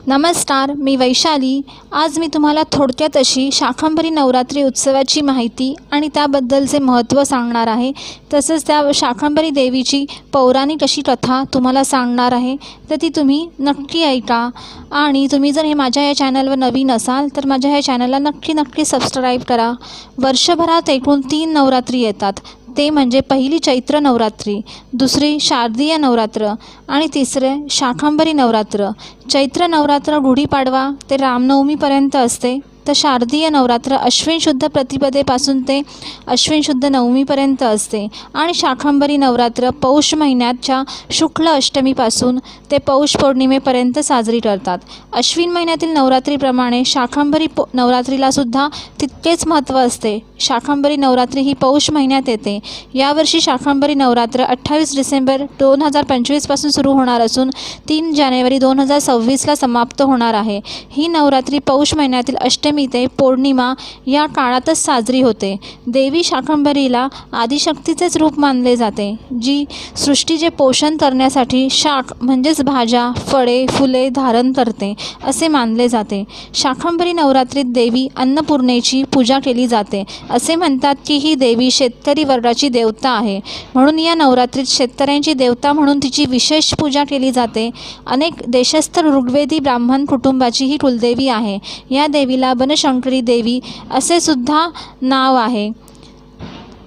नमस्कार, मी वैशाली। आज मी तुम्हाला थोडक्यात अशी शाकंभरी नवरात्री उत्सवाची माहिती आणि त्याबद्दलचे महत्त्व सांगणार आहे। तसंच त्या शाकंभरी देवीची पौराणिक अशी कथा तुम्हाला सांगणार आहे, तर ती तुम्ही नक्की ऐका। आणि तुम्ही जर माझ्या या चॅनलवर नवीन असाल तर माझ्या या चॅनलला नक्की सबस्क्राईब करा। वर्षभरात एकूण 3 नवरात्री येतात, ते म्हणजे पहिली चैत्र नवरात्री, दुसरी शारदीय नवरात्र आणि तिसरे शाकंभरी नवरात्र। चैत्र नवरात्र गुढीपाडवा ते रामनवमीपर्यंत असते, तर शारदीय नवरात्र अश्विन शुद्ध प्रतिपदेपासून ते अश्विन शुद्ध नवमीपर्यंत असते आणि शाकंभरी नवरात्र पौष महिन्याच्या शुक्ल अष्टमीपासून ते पौष पौर्णिमेपर्यंत साजरी करतात। अश्विन महिन्यातील नवरात्रीप्रमाणे शाकंभरी नवरात्रीला सुद्धा तितकेच महत्त्व असते। शाकंभरी नवरात्री ही पौष महिन्यात येते। यावर्षी शाकंभरी नवरात्र 28 डिसेंबर 2025 पासून सुरू होणार असून 3 जानेवारी 2026ला समाप्त होणार आहे। ही नवरात्री पौष महिन्यातील अष्टमी ते पौर्णिमा या काळातच साजरी होते। देवी शाकंभरीला आदिशक्तीचेच रूप मानले जाते, जी सृष्टीचे पोषण करण्यासाठी शाक म्हणजेच भाज्या, फळे, फुले धारण करते असे मानले जाते। शाकंभरी नवरात्रीत देवी अन्नपूर्णेची पूजा केली जाते। असे म्हणतात की ही देवी शेतकरी वर्गाची देवता आहे, म्हणून या नवरात्रीत शेतकऱ्यांची देवता म्हणून तिची विशेष पूजा केली जाते। अनेक देशस्थ ऋग्वेदी ब्राह्मण कुटुंबाची ही कुलदेवी आहे। या देवीला बनशंकरी देवी असे सुद्धा नाव आहे।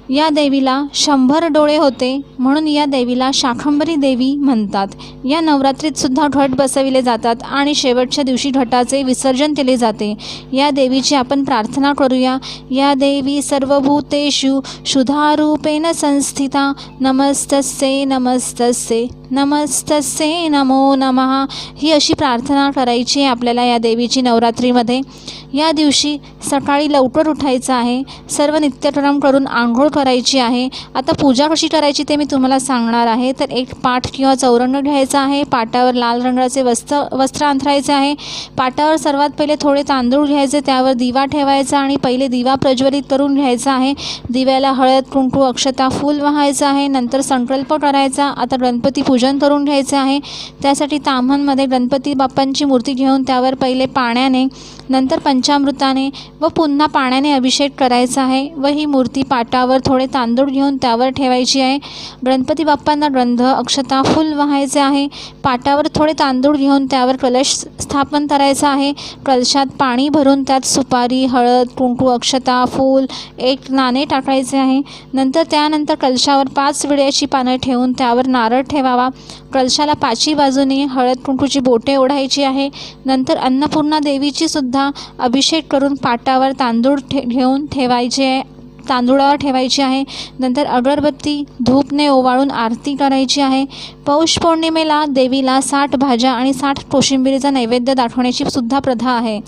या देवीला 100 डोळे होते, म्हणून या देवीला शाकंभरी देवी म्हणतात। या नवरात्रीत सुद्धा घट बसविले जातात आणि शेवटच्या दिवशी घटाचे विसर्जन केले जाते। या देवीची आपण प्रार्थना करूया। या देवी सर्वभूतेषु शुद्धारूपेण संस्थिता, नमस्तस्यै नमस्तस्यै नमस्तस्यै नमो नमः। ही अशी प्रार्थना करायची आपल्याला या देवीची नवरात्रीमध्ये। या दिवशी सकाळी लवकर उठायचं आहे, सर्व नित्यक्रम करून आंघोळ करायची आहे। आता पूजा कशी करायची ते मी तुम्हाला सांगणार आहे। तर एक पाट किंवा चौरंग घ्यायचा आहे, पाटावर लाल रंगाचे वस्त्र अंथरायचे आहे। पाटावर सर्वात पहिले थोडे तांदूळ घ्यायचे, त्यावर दिवा ठेवायचा आणि पहिले दिवा प्रज्वलित करून घ्यायचा आहे। दिव्याला हळद, कुंकू, अक्षता, फूल वाहायचं आहे। नंतर संकल्प करायचा। आता गणपती पूजन करून घ्यायचे आहे। त्यासाठी ताम्हणमध्ये गणपती बाप्पांची मूर्ती घेऊन त्यावर पहिले पाण्याने, नंतर पंचामृताने व पुन्हा पाण्याने अभिषेक करायचा आहे व ही मूर्ती पाटावर थोडे तांदूळ घेऊन त्यावर ठेवायची आहे। गणपती बाप्पांना गंध, अक्षता, फूल वाहायचे आहे। पाटावर थोडे तांदूळ घेऊन त्यावर कलश स्थापन करायचा आहे। कलशात पाणी भरून त्यात सुपारी, हळद, कुंकू, अक्षता, फूल, एक नाणे टाकायचे आहे। त्यानंतर कलशावर 5 विड्याची पानं ठेवून त्यावर नारळ ठेवावा। कलशाला 5ही बाजूने हळद कुंकूची बोटे ओढायची आहे। नंतर अन्नपूर्णा देवीची सुद्धा अभिषेक करून पाटावर तांदूळ घेऊन तांदूळावर ठेवायची आहे। नंतर अगरबत्ती, धूपने ओवाळून आरती करायची आहे। पौष पौर्णिमेला देवीला 60 भाज्या आणि 60 कोशिंबिरीचा नैवेद्य दाखवण्याची सुद्धा प्रथा आहे।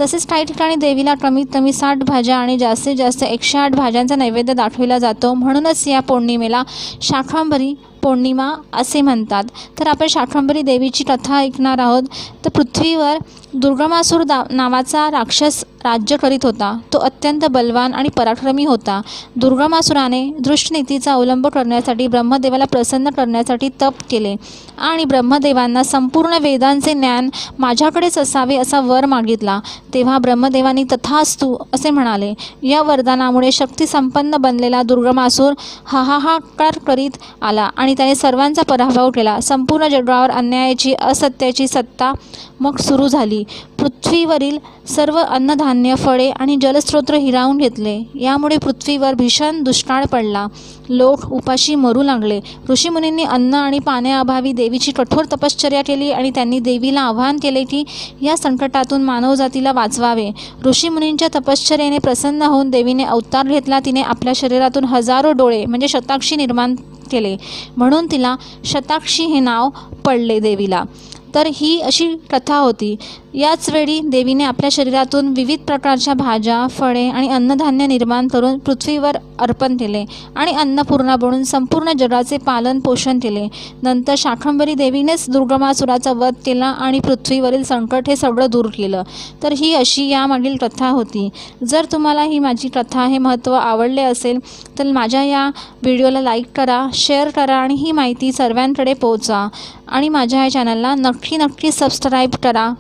तसेच काही ठिकाणी देवीला कमीत कमी 60 भाज्या आणि जास्तीत जास्त 108 भाज्यांचा नैवेद्य दाखविला जातो, म्हणूनच या पौर्णिमेला शाकंभरी पौर्णिमा असे म्हणतात। तर आपण शाकंभरी देवीची कथा ऐकणार आहोत। तर पृथ्वीवर दुर्गमासूर नावाचा राक्षस राज्य करीत होता। तो अत्यंत बलवान आणि पराक्रमी होता। दुर्गमासुराने दृष्टनीतीचा अवलंब करण्यासाठी ब्रह्मदेवाला प्रसन्न करण्यासाठी तप केले आणि ब्रह्मदेवांना संपूर्ण वेदांचे ज्ञान माझ्याकडेच असावे असा वर मागितला। तेव्हा ब्रह्मदेवांनी तथास्तु असे म्हणाले। या वरदानामुळे शक्तिसंपन्न बनलेला दुर्गमासूर हाहाकार करीत आला आणि त्याने सर्वांचा पराभव केला। संपूर्ण जगावर अन्यायाची, असत्याची सत्ता मग सुरू झाली। पृथ्वीवरील सर्व अन्नधान्य, फळे आणि जलस्रोत हिरावून घेतले। यामुळे पृथ्वीवर भीषण दुष्काळ पडला। लोक उपाशी मरू लागले। ऋषीमुनींनी अन्न आणि पाण्याअभावी देवीची कठोर तपश्चर्या केली आणि त्यांनी देवीला आवाहन केले की या संकटातून मानवजातीला वाचवावे। ऋषीमुनींच्या तपश्चर्येने प्रसन्न होऊन देवीने अवतार घेतला। तिने आपल्या शरीरातून हजारो डोळे म्हणजे शताक्षी निर्माण केले, म्हणून तिला शताक्षी हे नाव पडले देवीला। तर ही अशी कथा होती। याच वेळी देवीने आपल्या शरीरातून विविध प्रकारच्या भाज्या, फळे आणि अन्नधान्य निर्माण करून पृथ्वीवर अर्पण केले आणि अन्नपूर्णा बनून संपूर्ण जगाचे पालन पोषण केले। नंतर शाकंभरी देवीनेच दुर्गमासुराचा वध केला आणि पृथ्वीवरील संकट हे सगळं दूर केलं। तर ही अशी यामागील कथा होती। जर तुम्हाला ही माझी कथा हे महत्त्व आवडले असेल तर माझ्या या व्हिडिओला लाईक करा, शेअर करा आणि ही माहिती सर्वांकडे पोहोचवा आणि माझ्या या चॅनलला नक्की सबस्क्राईब करा।